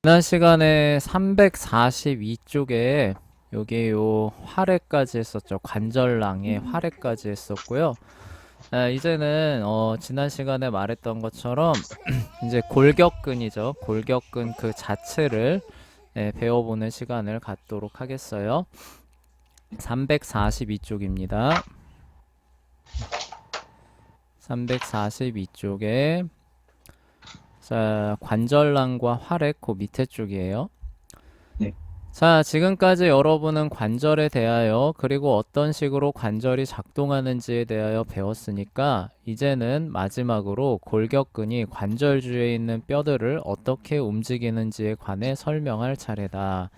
지난 시간에 342쪽에 여기 요 활애까지 했었죠. 관절낭에 활애까지 했었고요. 이제는 지난 시간에 말했던 것처럼 이제 골격근이죠. 골격근 그 자체를 배워보는 시간을 갖도록 하겠어요. 342쪽입니다. 342쪽에 자, 관절낭과 활애 그 밑에 쪽이에요. 네. 자, 지금까지 여러분은 관절에 대하여 그리고 어떤 식으로 관절이 작동하는지에 대하여 배웠으니까 이제는 마지막으로 골격근이 관절 주위에 있는 뼈들을 어떻게 움직이는지에 관해 설명할 차례다.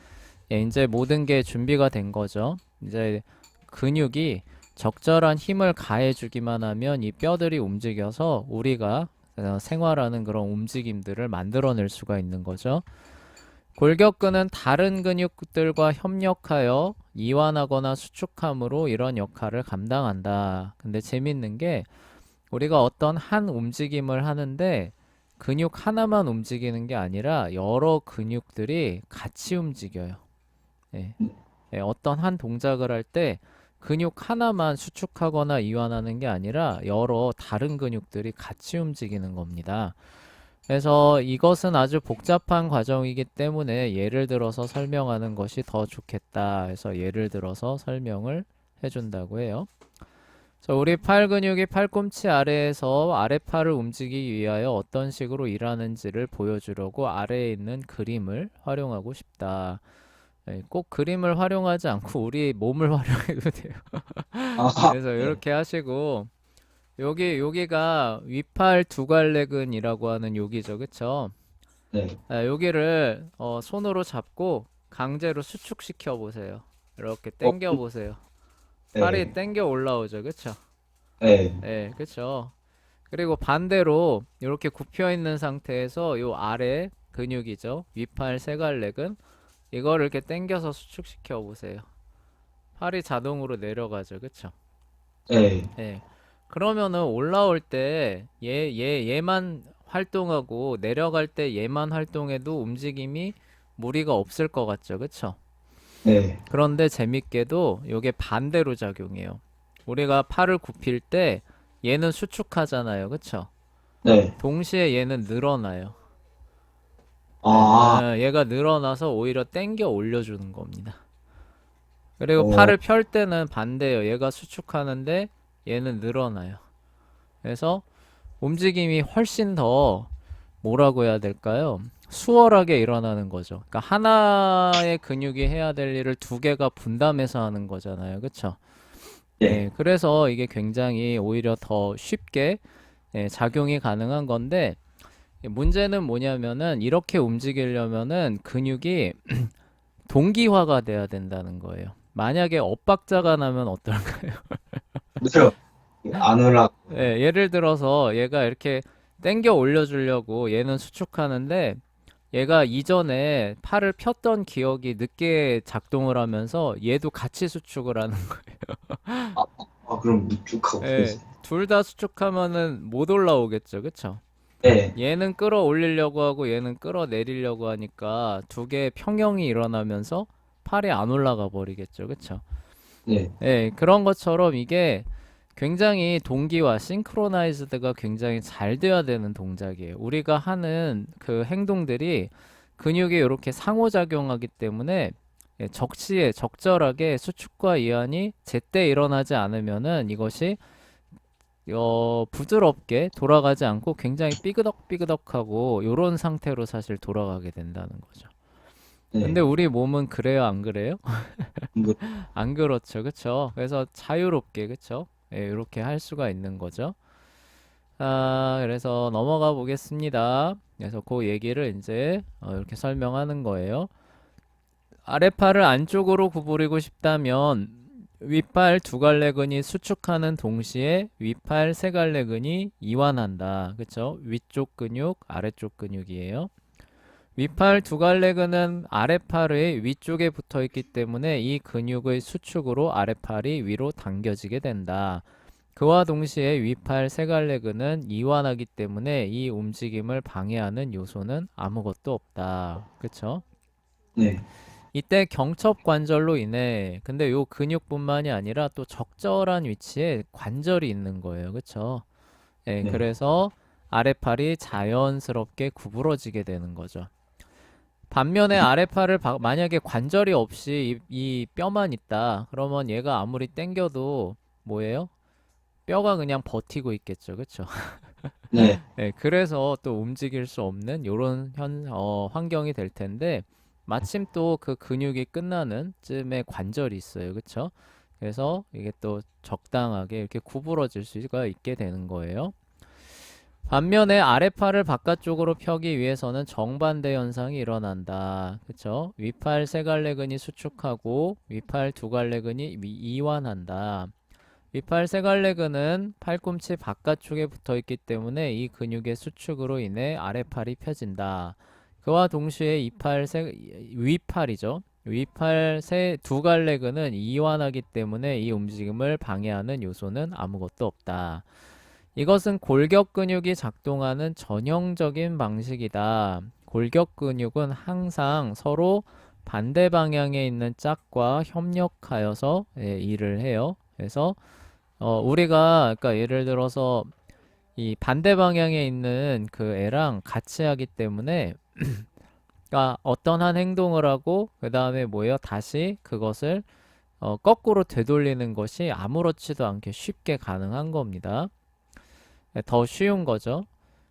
예, 이제 모든 게 준비가 된 거죠. 이제 근육이 적절한 힘을 가해주기만 하면 이 뼈들이 움직여서 우리가 생활하는 그런 움직임들을 만들어낼 수가 있는 거죠. 골격근은 다른 근육들과 협력하여 이완하거나 수축함으로 이런 역할을 감당한다. 근데 재밌는 게 우리가 어떤 한 움직임을 하는데 근육 하나만 움직이는 게 아니라 여러 근육들이 같이 움직여요. 예. 예, 어떤 한 동작을 할 때 근육 하나만 수축하거나 이완하는 게 아니라 여러 다른 근육들이 같이 움직이는 겁니다. 그래서 이것은 아주 복잡한 과정이기 때문에 예를 들어서 설명하는 것이 더 좋겠다 해서 예를 들어서 설명을 해준다고 해요. 자, 우리 팔 근육이 팔꿈치 아래에서 아래팔을 움직이기 위하여 어떤 식으로 일하는지를 보여주려고 아래에 있는 그림을 활용하고 싶다. 네, 꼭 그림을 활용하지 않고 우리 몸을 활용해도 돼요. 아, 그래서 네. 이렇게 하시고 여기가 위팔 두갈래근이라고 하는 여기죠, 그쵸? 네. 여기를 손으로 잡고 강제로 수축시켜 보세요. 이렇게 어, 당겨 보세요. 팔이 네. 당겨 올라오죠, 그쵸? 네. 네, 그쵸? 그리고 반대로 이렇게 굽혀 있는 상태에서 요 아래 근육이죠, 위팔 세갈래근 이거를 이렇게 당겨서 수축시켜 보세요. 팔이 자동으로 내려가죠, 그쵸? 네. 예. 그러면은 올라올 때 얘만 활동하고 내려갈 때 얘만 활동해도 움직임이 무리가 없을 것 같죠, 그쵸? 네. 그런데 재밌게도 이게 반대로 작용해요. 우리가 팔을 굽힐 때 얘는 수축하잖아요, 그쵸? 네. 동시에 얘는 늘어나요. 아, 얘가 늘어나서 오히려 당겨 올려주는 겁니다. 그리고 어, 팔을 펼 때는 반대예요. 얘가 수축하는데 얘는 늘어나요. 그래서 움직임이 훨씬 더 뭐라고 해야 될까요? 수월하게 일어나는 거죠. 그러니까 하나의 근육이 해야 될 일을 두 개가 분담해서 하는 거잖아요. 그쵸? 예. 예, 그래서 이게 굉장히 오히려 더 쉽게 작용이 가능한 건데 문제는 뭐냐면은 이렇게 움직이려면은 근육이 동기화가 돼야 된다는 거예요. 만약에 엇박자가 나면 어떨까요? 그렇죠. 아누락. 예, 예를 들어서 얘가 이렇게 당겨 올려주려고 얘는 수축하는데 얘가 이전에 팔을 폈던 기억이 늦게 작동을 하면서 얘도 같이 수축을 하는 아, 그럼 우측하고 거예요. 예, 있어요. 둘 다 수축하면은 못 올라오겠죠, 그쵸? 네. 얘는 끌어올리려고 하고 얘는 끌어내리려고 하니까 두 개의 평형이 일어나면서 팔이 안 올라가 버리겠죠, 그쵸? 네. 예, 그런 것처럼 이게 굉장히 동기와 싱크로나이즈드가 굉장히 잘 돼야 되는 동작이에요. 우리가 하는 그 행동들이 근육이 이렇게 상호작용하기 때문에 적시에 적절하게 수축과 이완이 제때 일어나지 않으면은 이것이 부드럽게 돌아가지 않고 굉장히 삐그덕삐그덕하고 이런 상태로 사실 돌아가게 된다는 거죠. 근데 네. 우리 몸은 그래요, 안 그래요? 그, 안 그렇죠, 그쵸? 그래서 자유롭게, 그쵸? 예, 이렇게 할 수가 있는 거죠. 그래서 넘어가 보겠습니다. 그래서 그 얘기를 이제 이렇게 설명하는 거예요. 아래팔을 안쪽으로 구부리고 싶다면 윗발 두 갈래근이 수축하는 동시에 윗팔 세 갈래근이 이완한다. 그쵸? 위쪽 근육, 아래쪽 근육이에요. 윗팔 두 갈래근은 아래팔의 위쪽에 붙어 있기 때문에 이 근육의 수축으로 아래팔이 위로 당겨지게 된다. 그와 동시에 위팔 세갈래근은 이완하기 때문에 이 움직임을 방해하는 요소는 아무것도 없다. 그쵸? 네. 이때 경첩 관절로 인해 근데 요 근육뿐만이 아니라 또 적절한 위치에 관절이 있는 거예요. 그쵸? 예, 네. 그래서 아래팔이 자연스럽게 구부러지게 되는 거죠. 반면에 아래팔을 만약에 관절이 없이 이 뼈만 있다. 그러면 얘가 아무리 당겨도 뭐예요? 뼈가 그냥 버티고 있겠죠. 그쵸? 네. 네, 그래서 또 움직일 수 없는 요런 환경이 될 텐데 마침 또 그 근육이 끝나는 쯤에 관절이 있어요. 그쵸? 그래서 이게 또 적당하게 이렇게 구부러질 수가 있게 되는 거예요. 반면에 아래팔을 바깥쪽으로 펴기 위해서는 정반대 현상이 일어난다. 그쵸? 위팔 세갈래근이 수축하고 위팔 두갈래근이 이완한다. 위팔 세갈래근은 팔꿈치 바깥쪽에 붙어 있기 때문에 이 근육의 수축으로 인해 아래팔이 펴진다. 그와 동시에 위팔이죠. 위팔 두갈래근은 이완하기 때문에 이 움직임을 방해하는 요소는 아무것도 없다. 이것은 골격 근육이 작동하는 전형적인 방식이다. 골격 근육은 항상 서로 반대 방향에 있는 짝과 협력하여서 일을 해요. 그래서 우리가 그러니까 예를 들어서 이 반대 방향에 있는 그 애랑 같이 하기 때문에 그러니까 어떤 한 행동을 하고 그 다음에 뭐예요? 다시 그것을 거꾸로 되돌리는 것이 아무렇지도 않게 쉽게 가능한 겁니다. 더 쉬운 거죠.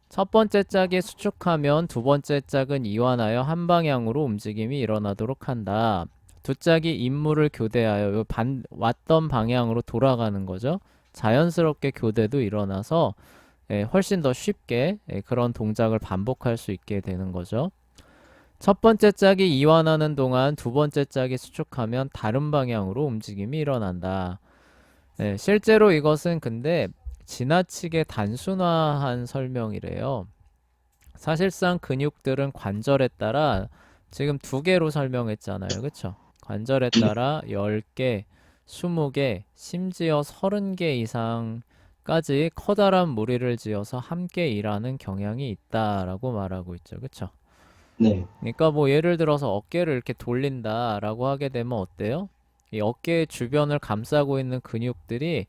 첫 번째 짝이 수축하면 두 번째 짝은 이완하여 한 방향으로 움직임이 일어나도록 한다. 두 짝이 임무를 교대하여 왔던 방향으로 돌아가는 거죠. 자연스럽게 교대도 일어나서 훨씬 더 쉽게 그런 동작을 반복할 수 있게 되는 거죠. 첫 번째 짝이 이완하는 동안 두 번째 짝이 수축하면 다른 방향으로 움직임이 일어난다. 실제로 이것은 근데 지나치게 단순화한 설명이래요. 사실상 근육들은 관절에 따라 지금 두 개로 설명했잖아요. 그쵸? 관절에 따라 10개, 20개, 심지어 30개 이상까지 커다란 무리를 지어서 함께 일하는 경향이 있다라고 말하고 있죠. 그쵸? 네. 그러니까 뭐 예를 들어서 어깨를 이렇게 돌린다라고 하게 되면 어때요? 이 어깨 주변을 감싸고 있는 근육들이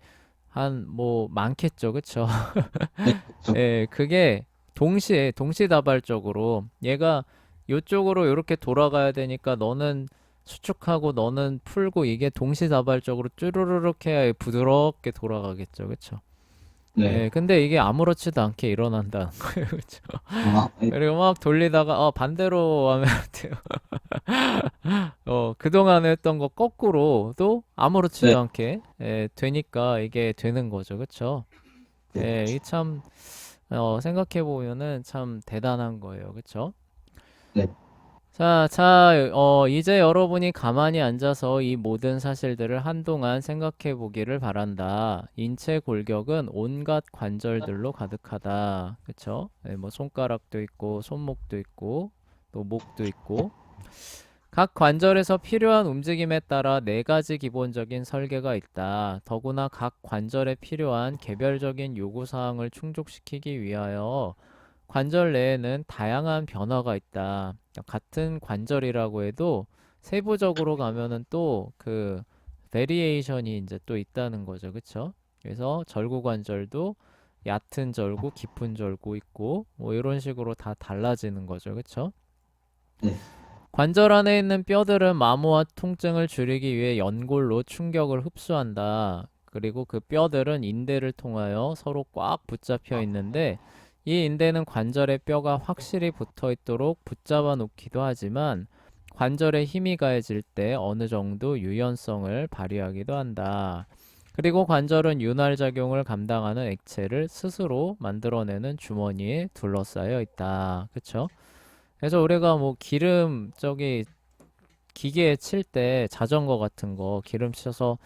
한 뭐 많겠죠. 그쵸? 네. 그렇죠. 예, 그게 동시다발적으로 얘가 요쪽으로 이렇게 돌아가야 되니까 너는 수축하고 너는 풀고 이게 동시다발적으로 쭈루루룩 해야 부드럽게 돌아가겠죠. 그쵸? 네. 예, 근데 이게 아무렇지도 않게 일어난다는 거예요. 그쵸? 아, 네. 그리고 막 돌리다가 반대로 하면 안 돼요. 그동안 했던 거 거꾸로도 네. 아무렇지도 않게 되니까 이게 되는 거죠. 그쵸? 네. 예, 이게 참 생각해 보면은 참 대단한 거예요. 그쵸? 네. 이제 여러분이 가만히 앉아서 이 모든 사실들을 한동안 생각해 보기를 바란다. 인체 골격은 온갖 관절들로 가득하다. 그쵸? 예, 뭐 손가락도 있고, 손목도 있고, 또 목도 있고. 각 관절에서 필요한 움직임에 따라 네 가지 기본적인 설계가 있다. 더구나 각 관절에 필요한 개별적인 요구사항을 충족시키기 위하여 관절 내에는 다양한 변화가 있다. 같은 관절이라고 해도 세부적으로 가면은 또 그 베리에이션이 이제 또 있다는 거죠. 그쵸? 그래서 절구 관절도 얕은 절구, 깊은 절구 있고 뭐 이런 식으로 다 달라지는 거죠. 그쵸? 네. 관절 안에 있는 뼈들은 마모와 통증을 줄이기 위해 연골로 충격을 흡수한다. 그리고 그 뼈들은 인대를 통하여 서로 꽉 붙잡혀 있는데 이 인대는 관절에 뼈가 확실히 붙어 있도록 붙잡아 놓기도 하지만 관절에 힘이 가해질 때 어느 정도 유연성을 발휘하기도 한다. 그리고 관절은 윤활 작용을 감당하는 액체를 스스로 만들어내는 주머니에 둘러싸여 있다. 그쵸? 그래서 우리가 뭐 기름 기계에 칠 때 자전거 같은 거 기름 쳐서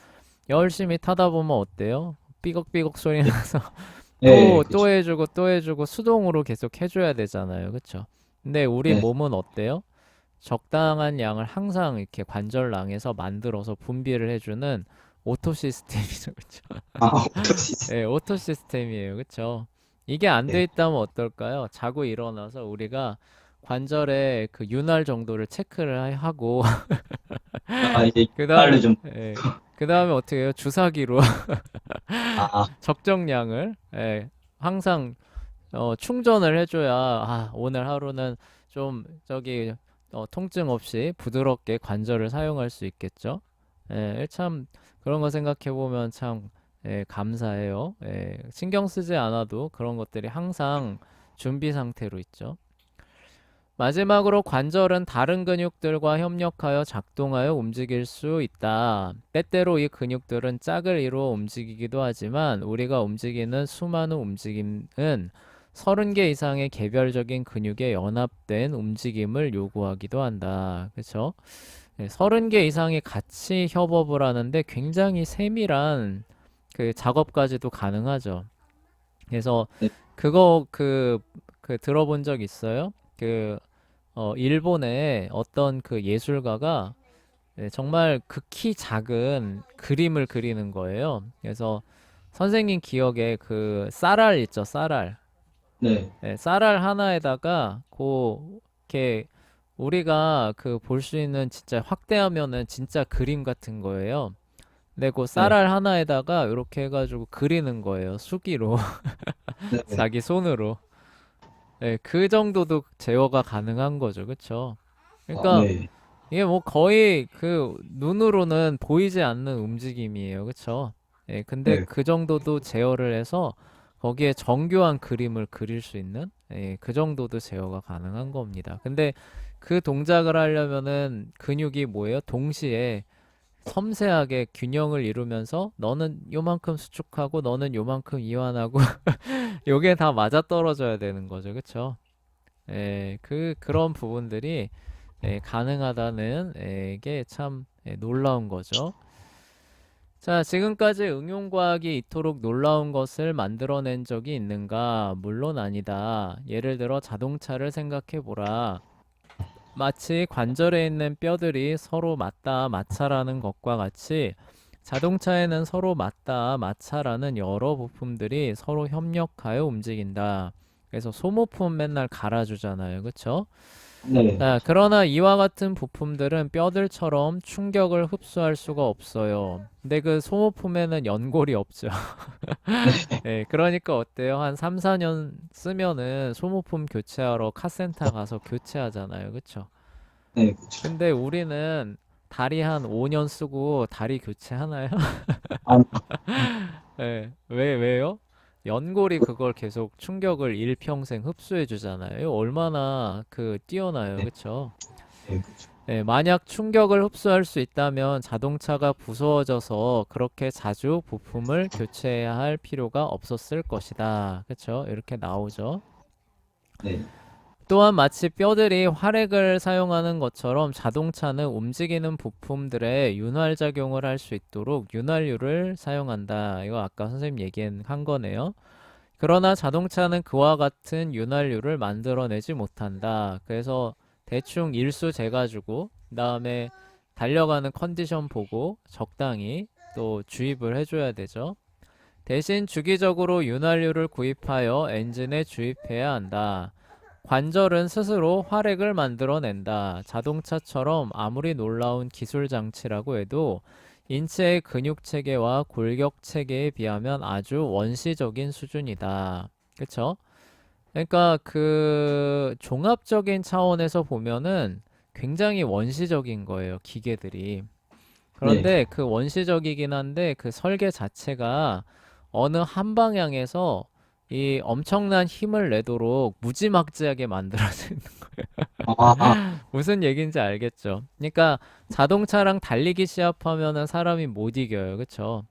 열심히 타다 보면 어때요? 삐걱삐걱 소리 나서 네. 또 그렇죠. 해주고 또 해주고 수동으로 계속 해줘야 되잖아요. 그쵸? 근데 우리 네. 몸은 어때요? 적당한 양을 항상 이렇게 관절낭에서 만들어서 분비를 해주는 오토 시스템이죠, 그쵸? 오토 시스템. 예, 오토 시스템이에요, 그쵸? 이게 안 돼 네. 있다면 어떨까요? 자고 일어나서 우리가 관절의 그 윤활 정도를 체크를 하고 이제 그 말로 다음에 좀, 그 다음에 어떻게 해요? 주사기로 아, 적정량을 항상 충전을 해줘야 오늘 하루는 좀 저기 통증 없이 부드럽게 관절을 사용할 수 있겠죠. 참 그런 거 생각해 보면 참 감사해요. 신경 쓰지 않아도 그런 것들이 항상 준비 상태로 있죠. 마지막으로 관절은 다른 근육들과 협력하여 작동하여 움직일 수 있다. 때때로 이 근육들은 짝을 이루어 움직이기도 하지만 우리가 움직이는 수많은 움직임은 30개 이상의 개별적인 근육의 연합된 움직임을 요구하기도 한다. 그렇죠? 30개 이상이 같이 협업을 하는데 굉장히 세밀한 그 작업까지도 가능하죠. 그래서 네, 그거 그 들어본 적 있어요? 일본의 어떤 그 예술가가 정말 극히 작은 그림을 그리는 거예요. 그래서 선생님 기억에 그 쌀알 있죠, 쌀알. 네, 쌀알 하나에다가 이렇게 우리가 그 볼 수 있는 진짜 확대하면은 진짜 그림 같은 거예요. 근데 그 네, 쌀알 하나에다가 이렇게 해가지고 그리는 거예요, 수기로. 네, 네. 자기 손으로. 그 정도도 제어가 가능한 거죠, 그쵸? 그러니까 네, 이게 뭐 거의 그 눈으로는 보이지 않는 움직임이에요. 그쵸? 근데 네. 그 정도도 제어를 해서 거기에 정교한 그림을 그릴 수 있는 그 정도도 제어가 가능한 겁니다. 근데 그 동작을 하려면은 근육이 뭐예요? 동시에 섬세하게 균형을 이루면서 너는 요만큼 수축하고 너는 요만큼 이완하고 요게 다 맞아떨어져야 되는 거죠. 그쵸? 그런 부분들이 가능하다는 게 참 놀라운 거죠. 자, 지금까지 응용과학이 이토록 놀라운 것을 만들어낸 적이 있는가? 물론 아니다. 예를 들어 자동차를 생각해 보라. 마치 관절에 있는 뼈들이 서로 맞다 마찰하는 것과 같이 자동차에는 서로 맞다 마찰하는 여러 부품들이 서로 협력하여 움직인다. 그래서 소모품 맨날 갈아주잖아요. 그쵸? 네. 자, 그러나 이와 같은 부품들은 뼈들처럼 충격을 흡수할 수가 없어요. 근데 그 소모품에는 연골이 없죠. 그러니까 어때요? 한 3, 4년 쓰면은 소모품 교체하러 카센터 가서 교체하잖아요. 그쵸? 네, 그렇죠. 근데 우리는 다리 한 5년 쓰고 다리 교체하나요? 아, 왜요? 연골이 그걸 계속 충격을 일평생 흡수해 주잖아요. 얼마나 뛰어나요. 네, 그쵸? 네, 그렇죠. 만약 충격을 흡수할 수 있다면 자동차가 무서워져서 그렇게 자주 부품을 교체해야 할 필요가 없었을 것이다. 그쵸? 이렇게 나오죠. 네, 또한 마치 뼈들이 활액을 사용하는 것처럼 자동차는 움직이는 부품들의 윤활작용을 할 수 있도록 윤활유를 사용한다. 이거 아까 선생님 얘기한 거네요. 그러나 자동차는 그와 같은 윤활유를 만들어내지 못한다. 그래서 대충 일수 재가지고 그다음에 달려가는 컨디션 보고 적당히 또 주입을 해줘야 되죠. 대신 주기적으로 윤활유를 구입하여 엔진에 주입해야 한다. 관절은 스스로 활액을 만들어낸다. 자동차처럼 아무리 놀라운 기술 장치라고 해도 인체의 근육 체계와 골격 체계에 비하면 아주 원시적인 수준이다. 그쵸? 그러니까 그 종합적인 차원에서 보면은 굉장히 원시적인 거예요, 기계들이. 네. 그런데 그 원시적이긴 한데 그 설계 자체가 어느 한 방향에서 이 엄청난 힘을 내도록 무지막지하게 만들어진 아, 무슨 얘기인지 알겠죠? 그러니까 자동차랑 달리기 시합하면은 사람이 못 이겨요. 그쵸?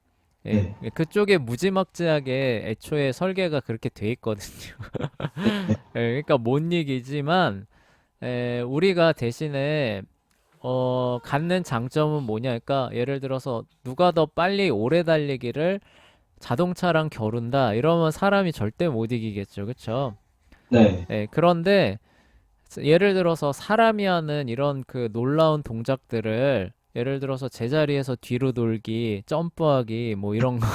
네, 그쪽에 무지막지하게 애초에 설계가 그렇게 돼 있거든요. 네, 그러니까 못 이기지만 우리가 대신에 갖는 장점은 뭐냐? 그러니까 예를 들어서 누가 더 빨리 오래 달리기를 자동차랑 겨룬다. 이러면 사람이 절대 못 이기겠죠. 그쵸? 네, 그런데 예를 들어서 사람이 하는 이런 그 놀라운 동작들을 예를 들어서 제자리에서 뒤로 돌기, 점프하기, 뭐 이런 거.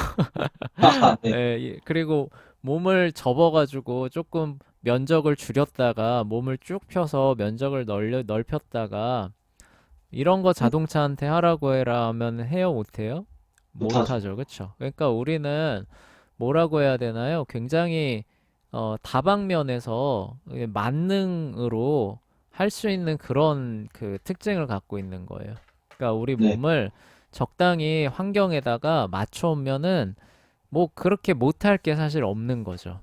네. 예, 그리고 몸을 접어가지고 조금 면적을 줄였다가 몸을 쭉 펴서 면적을 넓혔다가 이런 거 네. 자동차한테 하라고 해라 하면 해요, 못해요? 못하죠. 못하죠, 그쵸? 그러니까 우리는 뭐라고 해야 되나요? 굉장히 다방면에서 만능으로 할 수 있는 그런 그 특징을 갖고 있는 거예요. 그러니까 우리 네. 몸을 적당히 환경에다가 맞춰오면은 뭐 그렇게 못할 게 사실 없는 거죠.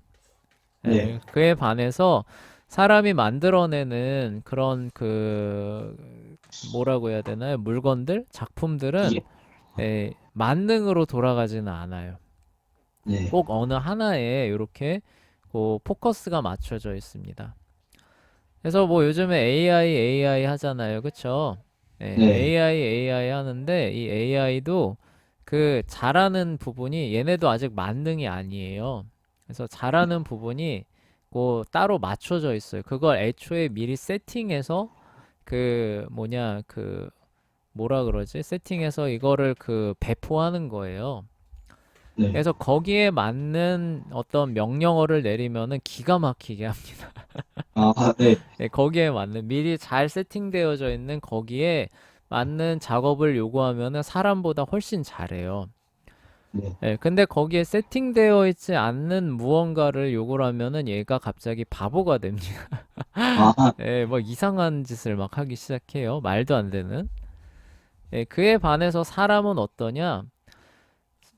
네. 예, 그에 반해서 사람이 만들어내는 그런 그 뭐라고 해야 되나요? 물건들, 작품들은 이게, 만능으로 돌아가지는 않아요. 네. 꼭 어느 하나에 이렇게 그 포커스가 맞춰져 있습니다. 그래서 뭐 요즘에 AI 하잖아요. 그쵸? 예, 네. AI 하는데 이 AI도 그 잘하는 부분이 얘네도 아직 만능이 아니에요. 그래서 잘하는 부분이 그 따로 맞춰져 있어요. 그걸 애초에 미리 세팅해서 그 뭐냐 그 뭐라 그러지? 세팅해서 이거를 그 배포하는 거예요. 네. 그래서 거기에 맞는 어떤 명령어를 내리면은 기가 막히게 합니다. 네. 예, 거기에 맞는 미리 잘 세팅되어져 있는 거기에 맞는 작업을 요구하면은 사람보다 훨씬 잘해요. 네. 예, 근데 거기에 세팅되어 있지 않는 무언가를 요구를 하면은 얘가 갑자기 바보가 됩니다. 아, 예, 뭐 이상한 짓을 막 하기 시작해요. 말도 안 되는. 예, 그에 반해서 사람은 어떠냐?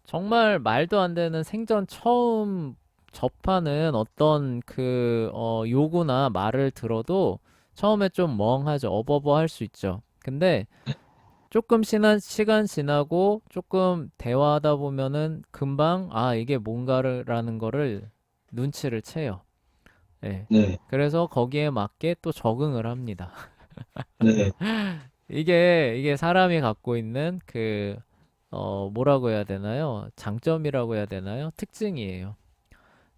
정말 말도 안 되는 생전 처음 접하는 어떤 그 요구나 말을 들어도 처음에 좀 멍하죠. 어버버 할 수 있죠. 근데 조금 시간 지나고 조금 대화하다 보면은 금방 아, 이게 뭔가라는 거를 눈치를 채요. 예. 네. 그래서 거기에 맞게 또 적응을 합니다. 네. 이게 사람이 갖고 있는 그 뭐라고 해야 되나요? 장점이라고 해야 되나요? 특징이에요.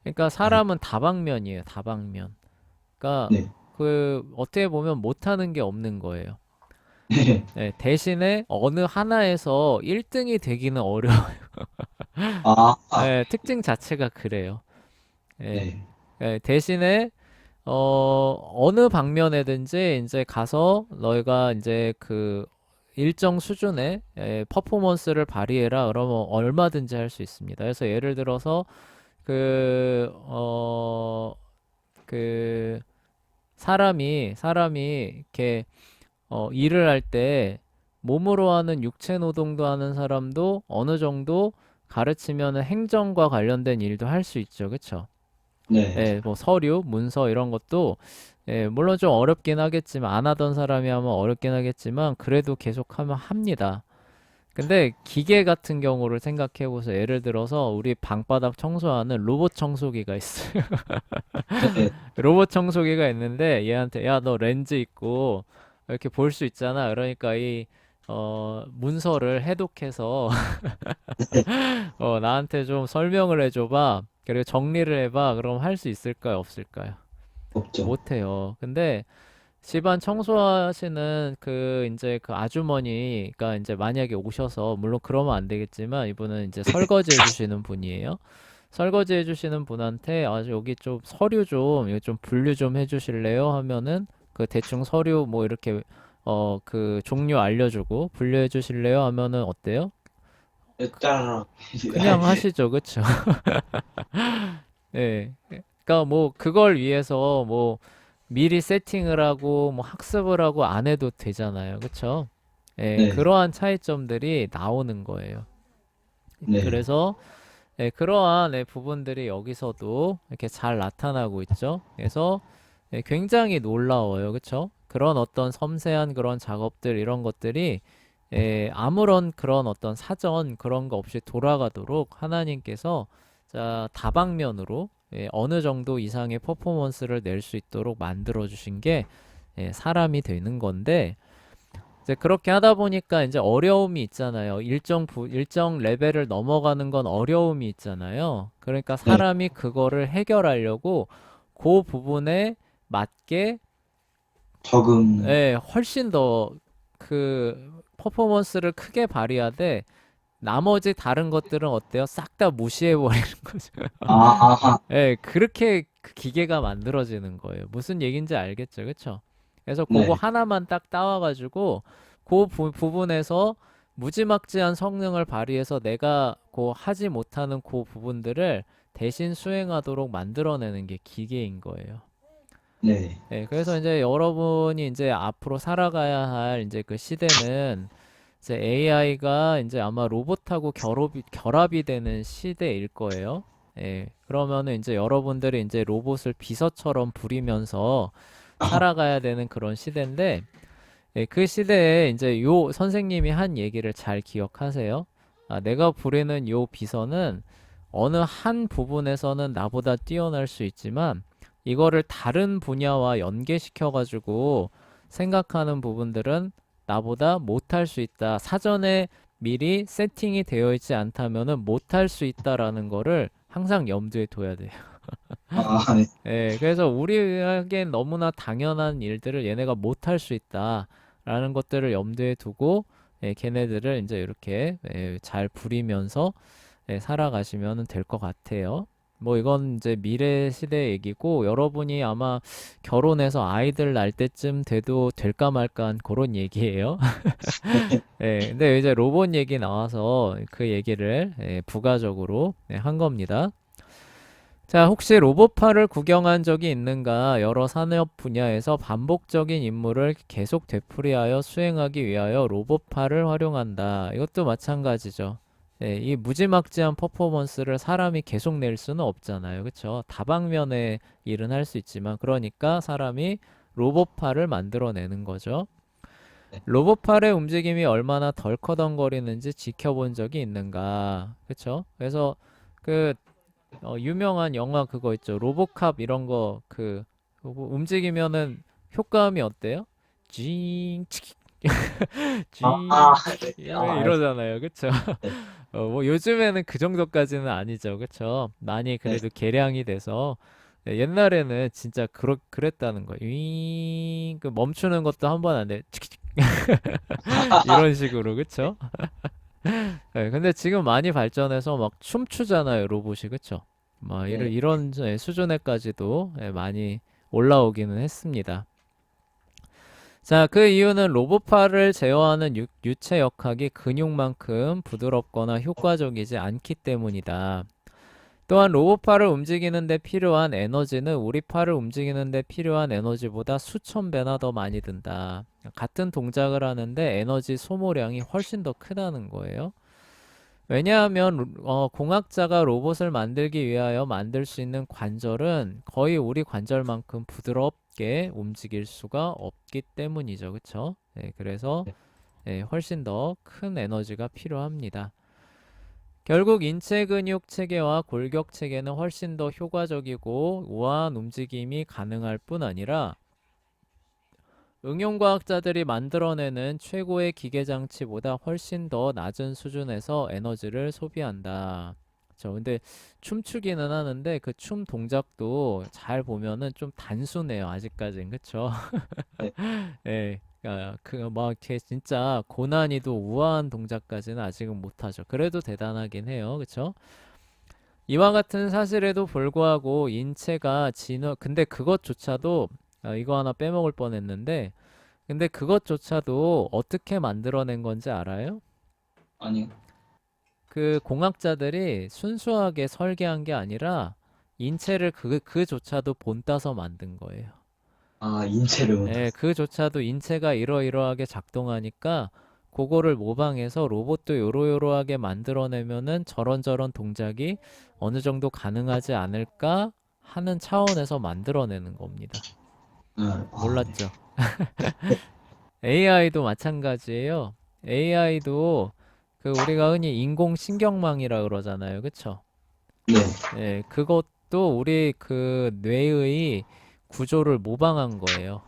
그러니까 아, 사람은 다방면이에요. 다방면. 그러니까 네. 그 어떻게 보면 못하는 게 없는 거예요. 네. 네, 대신에 어느 하나에서 1등이 되기는 어려워요. 특징 자체가 그래요. 예, 네. 대신에 어느 방면에든지 이제 가서 너희가 이제 그 일정 수준의 퍼포먼스를 발휘해라. 그러면 얼마든지 할 수 있습니다. 그래서 예를 들어서 그, 그, 사람이 이렇게, 일을 할 때 몸으로 하는 육체 노동도 하는 사람도 어느 정도 가르치면은 행정과 관련된 일도 할 수 있죠. 그쵸? 네. 예, 뭐 서류, 문서 이런 것도, 물론 좀 어렵긴 하겠지만, 안 하던 사람이 하면 어렵긴 하겠지만, 그래도 계속하면 합니다. 근데 기계 같은 경우를 생각해 보세요. 예를 들어서 우리 방바닥 청소하는 로봇 청소기가 있어요. 네. 로봇 청소기가 있는데 얘한테 야, 너 렌즈 있고 이렇게 볼 수 있잖아. 그러니까 이 문서를 해독해서 나한테 좀 설명을 해줘봐. 그리고 정리를 해봐. 그럼 할 수 있을까요? 없을까요? 없죠. 못해요. 근데 집안 청소하시는 그 이제 그 아주머니가 이제 만약에 오셔서 물론 그러면 안 되겠지만 이분은 이제 설거지 해주시는 분이에요. 설거지 해주시는 분한테 아 여기 좀 서류 좀 이거 좀 분류 좀 해주실래요? 하면은 그 대충 서류 뭐 이렇게 그 종류 알려주고 분류해 주실래요? 하면은 어때요? 일단, 그냥 하시죠, 그쵸? 예. 그러니까 뭐 그걸 위해서 뭐 미리 세팅을 하고 뭐 학습을 하고 안 해도 되잖아요. 그쵸? 예, 네. 그러한 차이점들이 나오는 거예요. 네. 그래서 그러한 부분들이 여기서도 이렇게 잘 나타나고 있죠. 그래서 굉장히 놀라워요. 그쵸? 그런 어떤 섬세한 그런 작업들 이런 것들이 아무런 그런 어떤 사전 그런 거 없이 돌아가도록 하나님께서 자, 다방면으로 어느 정도 이상의 퍼포먼스를 낼 수 있도록 만들어 주신 게 사람이 되는 건데 이제 그렇게 하다 보니까 이제 어려움이 있잖아요. 일정 레벨을 넘어가는 건 어려움이 있잖아요. 그러니까 네. 사람이 그거를 해결하려고 그 부분에 맞게 적응, 훨씬 더 그 퍼포먼스를 크게 발휘하되 나머지 다른 것들은 어때요? 싹 다 무시해 버리는 거죠. 아, 예, 그렇게 그 기계가 만들어지는 거예요. 무슨 얘기인지 알겠죠? 그쵸? 그래서 그거 네. 하나만 딱 따와가지고 그 부분에서 무지막지한 성능을 발휘해서 내가 그 하지 못하는 그 부분들을 대신 수행하도록 만들어내는 게 기계인 거예요. 네. 예, 그래서 이제 여러분이 이제 앞으로 살아가야 할 이제 그 시대는 이제 AI가 이제 아마 로봇하고 결합이 되는 시대일 거예요. 예, 그러면은 이제 여러분들이 이제 로봇을 비서처럼 부리면서 살아가야 되는 그런 시대인데, 예, 그 시대에 이제 요 선생님이 한 얘기를 잘 기억하세요. 아, 내가 부리는 요 비서는 어느 한 부분에서는 나보다 뛰어날 수 있지만, 이거를 다른 분야와 연계시켜가지고 생각하는 부분들은 나보다 못할 수 있다. 사전에 미리 세팅이 되어 있지 않다면은 못할 수 있다라는 거를 항상 염두에 둬야 돼요. 네. 예, 그래서 우리에겐 너무나 당연한 일들을 얘네가 못할 수 있다라는 것들을 염두에 두고 예, 걔네들을 이제 이렇게 예, 잘 부리면서 예, 살아가시면 될 것 같아요. 뭐 이건 이제 미래 시대 얘기고 여러분이 아마 결혼해서 아이들 낳을 때쯤 돼도 될까 말까한 그런 얘기예요. 예, 근데 이제 로봇 얘기 나와서 그 얘기를 예, 부가적으로 예, 한 겁니다. 자, 혹시 로봇팔을 구경한 적이 있는가? 여러 산업 분야에서 반복적인 임무를 계속 되풀이하여 수행하기 위하여 로봇팔을 활용한다. 이것도 마찬가지죠. 예, 이 무지막지한 퍼포먼스를 사람이 계속 낼 수는 없잖아요. 그쵸? 다방면의 일은 할 수 있지만, 그러니까 사람이 로봇팔을 만들어내는 거죠. 로봇팔의 움직임이 얼마나 덜커덩거리는지 지켜본 적이 있는가? 그쵸? 그래서 그 유명한 영화 그거 있죠. 로보캅 이런 거 그 움직이면은 효과음이 어때요? 징 치키 아, 징 네. 이러잖아요. 그쵸? 네. 뭐 요즘에는 그 정도까지는 아니죠. 그쵸? 많이 네. 그래도 개량이 돼서 네, 옛날에는 진짜 그랬다는 거예요. 그 멈추는 것도 한 번 안 돼. 치키치키 이런 식으로 그쵸? 네, 근데 지금 많이 발전해서 막 춤추잖아요, 로봇이. 그쵸? 막 네. 이런 수준에까지도 예, 많이 올라오기는 했습니다. 자, 그 이유는 로봇팔을 제어하는 유체 역학이 근육만큼 부드럽거나 효과적이지 않기 때문이다. 또한 로봇팔을 움직이는 데 필요한 에너지는 우리 팔을 움직이는 데 필요한 에너지보다 수천 배나 더 많이 든다. 같은 동작을 하는데 에너지 소모량이 훨씬 더 크다는 거예요. 왜냐하면 공학자가 로봇을 만들기 위하여 만들 수 있는 관절은 거의 우리 관절만큼 부드럽게 움직일 수가 없기 때문이죠. 그쵸? 네, 그래서 네, 훨씬 더 큰 에너지가 필요합니다. 결국 인체 근육 체계와 골격 체계는 훨씬 더 효과적이고 우아한 움직임이 가능할 뿐 아니라 응용과학자들이 만들어내는 최고의 기계 장치보다 훨씬 더 낮은 수준에서 에너지를 소비한다. 근데 춤추기는 하는데 그 춤 동작도 잘 보면은 좀 단순해요. 아직까진. 그쵸? 네. 예. 그막 이렇게 진짜 고난이도 우아한 동작까지는 아직은 못하죠. 그래도 대단하긴 해요. 그쵸? 이와 같은 사실에도 불구하고 인체가 근데 그것조차도 이거 하나 빼먹을 뻔했는데 근데 그것조차도 어떻게 만들어낸 건지 알아요? 아니요. 그 공학자들이 순수하게 설계한 게 아니라 인체를 그조차도 본따서 만든 거예요. 아, 인체를 예, 못했어. 그조차도 인체가 이러이러하게 작동하니까 그거를 모방해서 로봇도 요러요러하게 만들어내면은 저런저런 동작이 어느 정도 가능하지 않을까 하는 차원에서 만들어내는 겁니다. 네. 몰랐죠? AI도 마찬가지예요. AI도 그 우리가 흔히 인공신경망이라 그러잖아요. 그쵸? 네. 예, 그것도 우리 그 뇌의 구조를 모방한 거예요.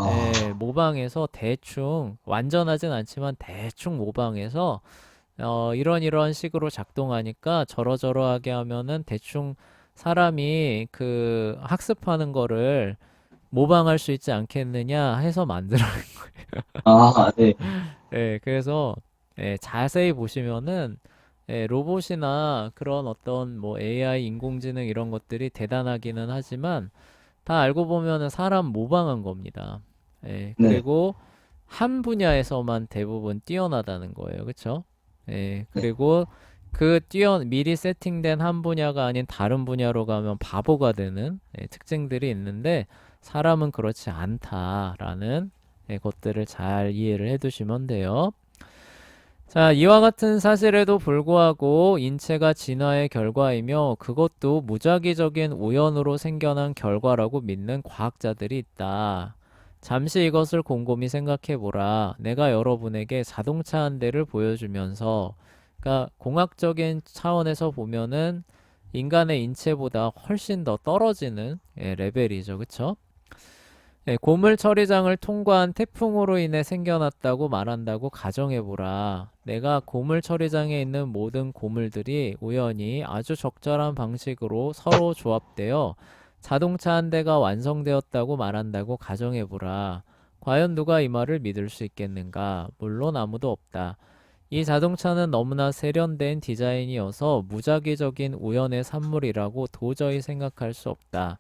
예, 아, 모방해서 대충 완전하진 않지만 대충 모방해서 이런 식으로 작동하니까 저러저러하게 하면은 대충 사람이 그 학습하는 거를 모방할 수 있지 않겠느냐 해서 만들어낸 거예요. 네. 예, 그래서 자세히 보시면은 로봇이나 그런 어떤 뭐 AI 인공지능 이런 것들이 대단하기는 하지만 다 알고 보면은 사람 모방한 겁니다. 네. 그리고 한 분야에서만 대부분 뛰어나다는 거예요. 그쵸? 네. 그리고 미리 세팅된 한 분야가 아닌 다른 분야로 가면 바보가 되는 특징들이 있는데 사람은 그렇지 않다라는 것들을 잘 이해를 해 두시면 돼요. 자, 이와 같은 사실에도 불구하고 인체가 진화의 결과이며 그것도 무작위적인 우연으로 생겨난 결과라고 믿는 과학자들이 있다. 잠시 이것을 곰곰이 생각해 보라. 내가 여러분에게 자동차 한 대를 보여주면서, 그러니까 공학적인 차원에서 보면은 인간의 인체보다 훨씬 더 떨어지는 레벨이죠. 그쵸? 고물 처리장을 통과한 태풍으로 인해 생겨났다고 말한다고 가정해보라. 내가 고물 처리장에 있는 모든 고물들이 우연히 아주 적절한 방식으로 서로 조합되어 자동차 한 대가 완성되었다고 말한다고 가정해보라. 과연 누가 이 말을 믿을 수 있겠는가? 물론 아무도 없다. 이 자동차는 너무나 세련된 디자인이어서 무작위적인 우연의 산물이라고 도저히 생각할 수 없다.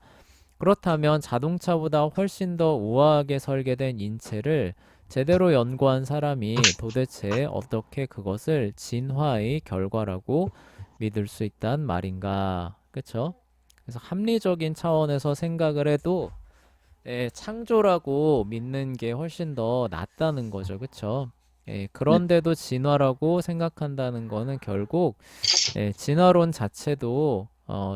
그렇다면 자동차보다 훨씬 더 우아하게 설계된 인체를 제대로 연구한 사람이 도대체 어떻게 그것을 진화의 결과라고 믿을 수 있단 말인가? 그쵸? 그래서 합리적인 차원에서 생각을 해도 창조라고 믿는 게 훨씬 더 낫다는 거죠. 그쵸? 네. 그런데도 진화라고 생각한다는 거는 결국 진화론 자체도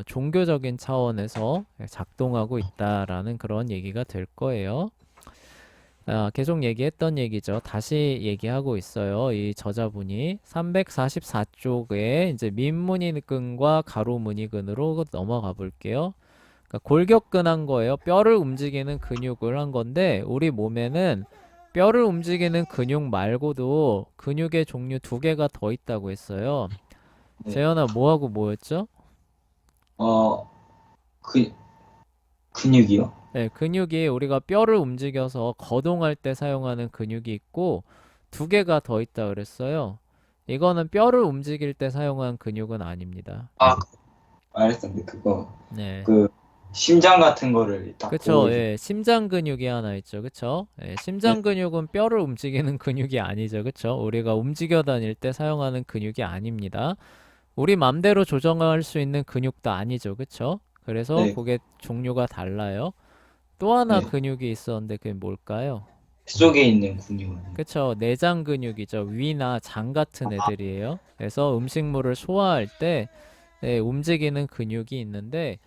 종교적인 차원에서 작동하고 있다라는 그런 얘기가 될 거예요. 계속 얘기했던 얘기죠. 다시 얘기하고 있어요. 이 저자분이 344쪽에 이제 민문이근과 가로문이근으로 넘어가 볼게요. 그러니까 골격근한 거예요. 뼈를 움직이는 근육을 한 건데 우리 몸에는 뼈를 움직이는 근육 말고도 근육의 종류 두 개가 더 있다고 했어요. 네. 재현아 뭐하고 뭐였죠? 어, 그, 근육이요? 근육이 우리가 뼈를 움직여서 거동할 때 사용하는 근육이 있고 두 개가 더 있다 그랬어요. 이거는 뼈를 움직일 때 사용한 근육은 아닙니다. 알았는데, 그거, 네. 그, 심장 같은 거를 딱 그쵸. 보여주. 심장 근육이 하나 있죠. 그쵸? 네. 심장 근육은 뼈를 움직이는 근육이 아니죠. 그쵸? 우리가 움직여 다닐 때 사용하는 근육이 아닙니다. 우리 맘대로 조정할 수 있는 근육도 아니죠. 그쵸? 그래서 네. 그게 종류가 달라요. 또 하나 네. 근육이 있었는데 그게 뭘까요? 속에 있는 근육은. 그쵸. 내장 근육이죠. 위나 장 같은 아, 애들이에요. 그래서 음식물을 소화할 때 움직이는 근육이 있는데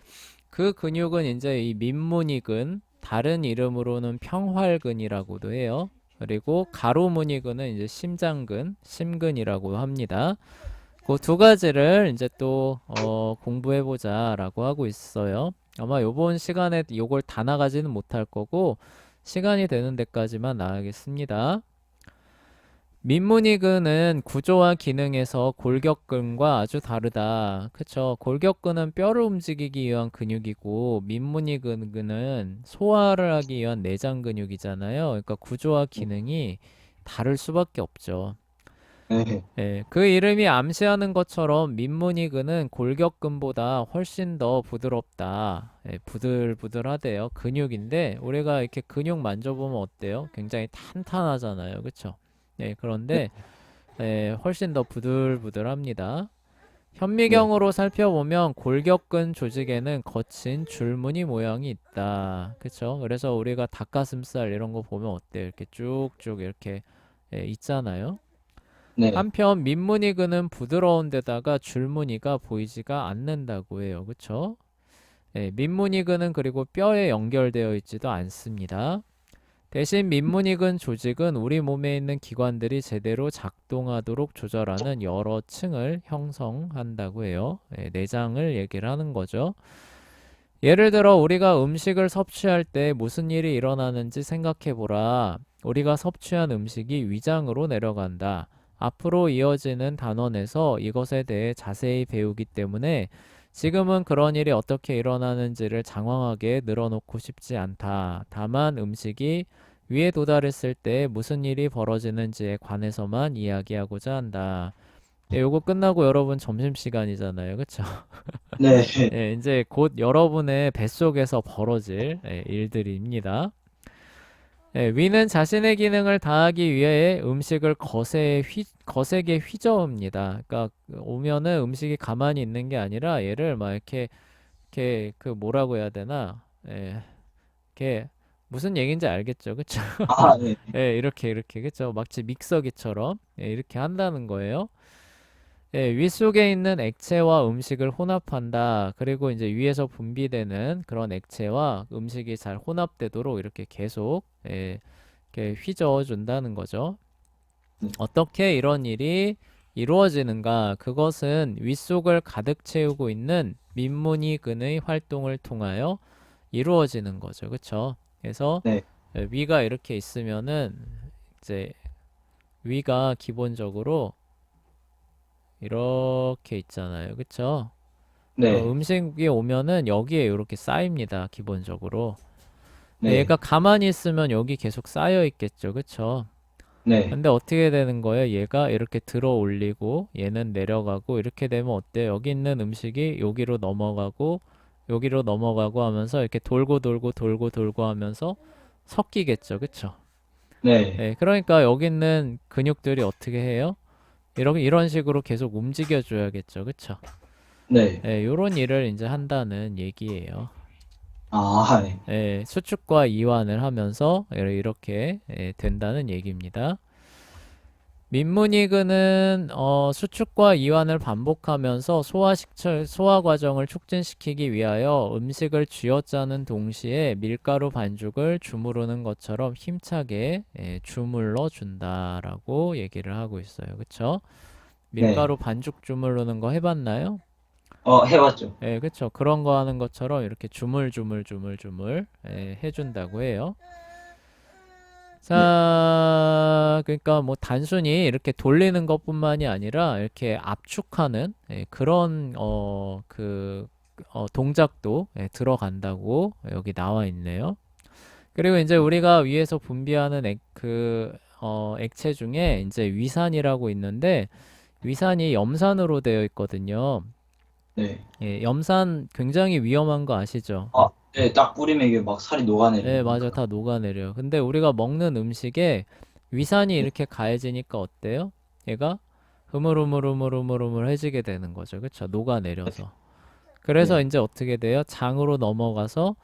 그 근육은 이제 이 민문이근, 다른 이름으로는 평활근이라고도 해요. 그리고 가로문이근은 이제 심장근, 심근이라고 합니다. 그 두 가지를 이제 또 공부해보자라고 하고 있어요. 아마 요번 시간에 요걸 다 나가지는 못할 거고 시간이 되는 데까지만 나가겠습니다. 민문이근은 구조와 기능에서 골격근과 아주 다르다. 그쵸? 골격근은 뼈를 움직이기 위한 근육이고, 민문이근은 소화를 하기 위한 내장 근육이잖아요. 그러니까 구조와 기능이 다를 수밖에 없죠. 네. 그 이름이 암시하는 것처럼 민문이근은 골격근보다 훨씬 더 부드럽다. 부들부들하대요. 근육인데, 우리가 이렇게 근육 만져보면 어때요? 굉장히 탄탄하잖아요. 그쵸? 네. 그런데 훨씬 더 부들부들합니다. 네. 현미경으로 살펴보면 골격근 조직에는 거친 줄무늬 모양이 있다. 그쵸? 그래서 우리가 닭가슴살 이런 거 보면 어때요? 이렇게 쭉쭉 이렇게 있잖아요. 네. 한편 민무늬근은 부드러운 데다가 줄무늬가 보이지가 않는다고 해요. 그쵸? 민무늬근은 그리고 뼈에 연결되어 있지도 않습니다. 대신 민문익은 조직은 우리 몸에 있는 기관들이 제대로 작동하도록 조절하는 여러 층을 형성한다고 해요. 내장을 얘기를 하는 거죠. 예를 들어 우리가 음식을 섭취할 때 무슨 일이 일어나는지 생각해 보라. 우리가 섭취한 음식이 위장으로 내려간다. 앞으로 이어지는 단원에서 이것에 대해 자세히 배우기 때문에 지금은 그런 일이 어떻게 일어나는지를 장황하게 늘어놓고 싶지 않다. 다만 음식이 위에 도달했을 때 무슨 일이 벌어지는지에 관해서만 이야기하고자 한다. 예, 요거 끝나고 여러분 점심시간이잖아요. 그쵸? 네. 예, 이제 곧 여러분의 뱃속에서 벌어질 일들입니다. 예, 위는 자신의 기능을 다하기 위해 음식을 거세게 휘저읍니다. 그러니까 오면은 음식이 가만히 있는 게 아니라 얘를 막 이렇게 그 뭐라고 해야 되나? 예, 이렇게 무슨 얘기인지 알겠죠? 그쵸? 아, 네. 예, 이렇게 그쵸? 마치 믹서기처럼 이렇게 한다는 거예요. 예, 위 속에 있는 액체와 음식을 혼합한다. 그리고 이제 위에서 분비되는 그런 액체와 음식이 잘 혼합되도록 이렇게 계속 이렇게 휘저어 준다는 거죠. 네. 어떻게 이런 일이 이루어지는가? 그것은 윗속을 가득 채우고 있는 민문이근의 활동을 통하여 이루어지는 거죠. 그쵸? 그래서 네. 위가 이렇게 있으면은 이제 위가 기본적으로 이렇게 있잖아요. 그쵸? 네. 음식이 오면은 여기에 이렇게 쌓입니다. 기본적으로. 근데 네. 얘가 가만히 있으면 여기 계속 쌓여 있겠죠. 그쵸? 네. 근데 어떻게 되는 거예요? 얘가 이렇게 들어 올리고 얘는 내려가고 이렇게 되면 어때요? 여기 있는 음식이 여기로 넘어가고 하면서 이렇게 돌고 돌고 돌고 돌고 하면서 섞이겠죠. 그쵸? 네. 네, 그러니까 여기 있는 근육들이 어떻게 해요? 이런 식으로 계속 움직여 줘야겠죠. 그쵸? 네. 예, 요런 일을 이제 한다는 얘기예요. 아, 네. 예, 수축과 이완을 하면서 이렇게 된다는 얘기입니다. 민문이근은 수축과 이완을 반복하면서 소화 과정을 촉진시키기 위하여 음식을 쥐어짜는 동시에 밀가루 반죽을 주무르는 것처럼 힘차게 주물러 준다라고 얘기를 하고 있어요. 그쵸? 네. 밀가루 반죽 주무르는 거 해봤나요? 해봤죠. 예, 그쵸. 그런 거 하는 것처럼 이렇게 주물 해준다고 해요. 네. 자, 그러니까 뭐 단순히 이렇게 돌리는 것뿐만이 아니라 이렇게 압축하는 그런 동작도 들어간다고 여기 나와 있네요. 그리고 이제 우리가 위에서 분비하는 액체 중에 이제 위산이라고 있는데 위산이 염산으로 되어 있거든요. 네. 예, 염산 굉장히 위험한 거 아시죠? 네. 딱 뿌리면 이게 막 살이 예, 맞아. 녹아내리니까. 다 녹아내려요. 근데 우리가 먹는 음식에 위산이 네. 이렇게 가해지니까 어때요? 얘가 흐물흐물해지게 되는 거죠. 그쵸? 녹아내려서. 그래서 네. 이제 어떻게 돼요? 장으로 넘어가서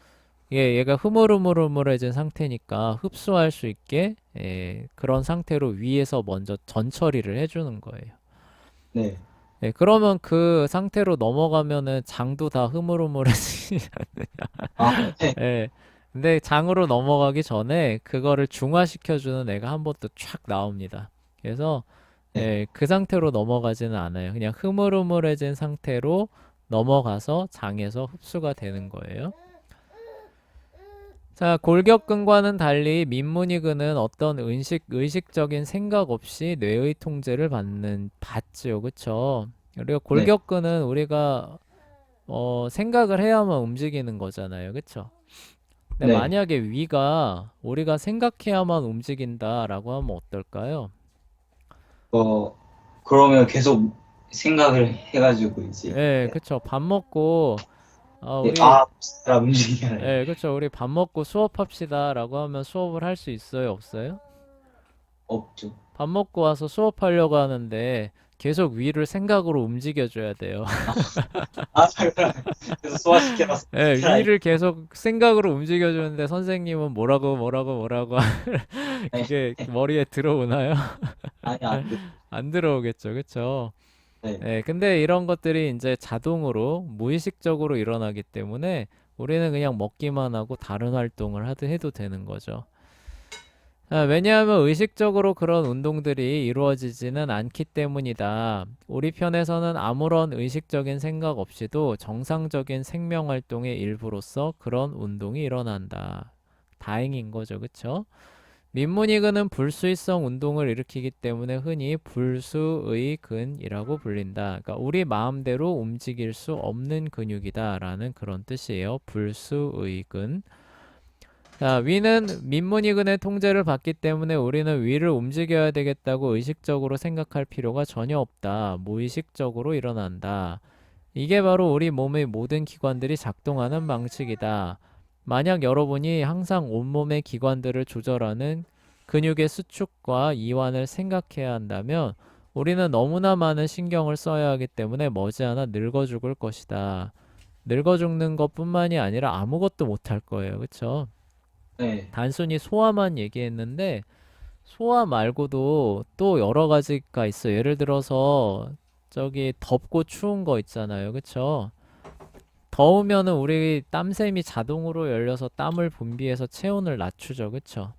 얘가 흐물흐물해진 상태니까 흡수할 수 있게 그런 상태로 위에서 먼저 전처리를 해주는 거예요. 네. 그러면 그 상태로 넘어가면은 장도 다 흐물흐물해지. 네. 예. 근데 장으로 넘어가기 전에 그거를 중화시켜주는 애가 한 번 또 촥 나옵니다. 그래서 네. 그 상태로 넘어가지는 않아요. 그냥 흐물흐물해진 상태로 넘어가서 장에서 흡수가 되는 거예요. 자, 골격근과는 달리 민문이근은 어떤 의식적인 생각 없이 뇌의 통제를 받지요. 그쵸? 그리고 네. 골격근은 우리가 생각을 해야만 움직이는 거잖아요. 그쵸? 근데 네. 만약에 위가 우리가 생각해야만 움직인다라고 하면 어떨까요? 어, 그러면 계속 생각을 해가지고 이제, 예, 네. 그쵸. 밥 먹고, 네. 우리, 사람 움직이잖아요. 예, 그쵸. 우리 밥 먹고 수업합시다라고 하면 수업을 할 수 있어요, 없어요? 없죠. 밥 먹고 와서 수업하려고 하는데 계속 위를 생각으로 움직여줘야 돼요. 잠깐. 그래서 소화시켜놨어. 예, 위를 계속 생각으로 움직여주는데 선생님은 뭐라고 네. 그게 머리에 들어오나요? 아니, 안 돼. 안 들어오겠죠, 그쵸? 네. 근데 이런 것들이 이제 자동으로 무의식적으로 일어나기 때문에 우리는 그냥 먹기만 하고 다른 활동을 해도 되는 거죠. 왜냐하면 의식적으로 그런 운동들이 이루어지지는 않기 때문이다. 우리 편에서는 아무런 의식적인 생각 없이도 정상적인 생명 활동의 일부로서 그런 운동이 일어난다. 다행인 거죠, 그쵸? 민문이근은 불수의성 운동을 일으키기 때문에 흔히 불수의근이라고 불린다. 그러니까 우리 마음대로 움직일 수 없는 근육이다라는 그런 뜻이에요. 불수의근. 자, 위는 민문이근의 통제를 받기 때문에 우리는 위를 움직여야 되겠다고 의식적으로 생각할 필요가 전혀 없다. 무의식적으로 일어난다. 이게 바로 우리 몸의 모든 기관들이 작동하는 방식이다. 만약 여러분이 항상 온몸의 기관들을 조절하는 근육의 수축과 이완을 생각해야 한다면 우리는 너무나 많은 신경을 써야 하기 때문에 머지않아 늙어 죽을 것이다. 늙어 죽는 것뿐만이 아니라 아무것도 못할 거예요. 그쵸? 네. 단순히 소화만 얘기했는데 소화 말고도 또 여러 가지가 있어요. 예를 들어서 저기 덥고 추운 거 있잖아요. 그쵸? 더우면은 우리 땀샘이 자동으로 열려서 땀을 분비해서 체온을 낮추죠. 그쵸?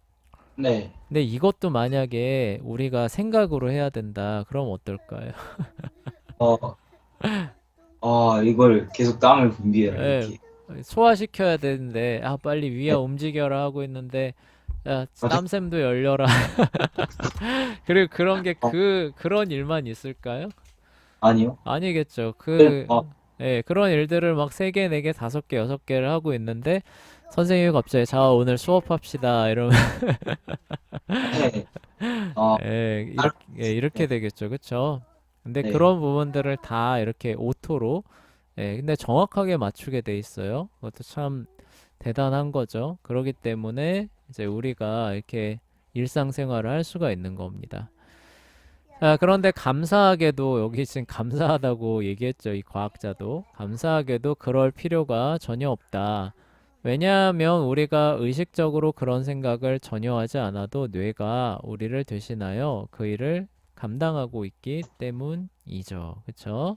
네. 근데 이것도 만약에 우리가 생각으로 해야 된다. 그럼 어떨까요? 어, 이걸 계속 땀을 분비해라, 예, 이렇게. 소화시켜야 되는데 아 빨리 위야 움직여라 하고 있는데 야 맞아. 땀샘도 열려라. 그리고 그런 게 어, 그런 일만 있을까요? 아니요. 아니겠죠. 네, 예, 그런 일들을 막 세 개, 네 개, 다섯 개, 여섯 개를 하고 있는데 선생님이 갑자기 자 오늘 수업합시다 이러면 네. 어, 다른- 이렇게 네. 되겠죠. 그쵸? 근데 네. 그런 부분들을 다 이렇게 오토로 근데 정확하게 맞추게 돼 있어요. 그것도 참 대단한 거죠. 그렇기 때문에 이제 우리가 이렇게 일상생활을 할 수가 있는 겁니다. 아, 그런데 감사하게도 여기 지금 감사하다고 얘기했죠. 이 과학자도. 감사하게도 그럴 필요가 전혀 없다. 왜냐하면 우리가 의식적으로 그런 생각을 전혀 하지 않아도 뇌가 우리를 대신하여 그 일을 감당하고 있기 때문이죠. 그쵸?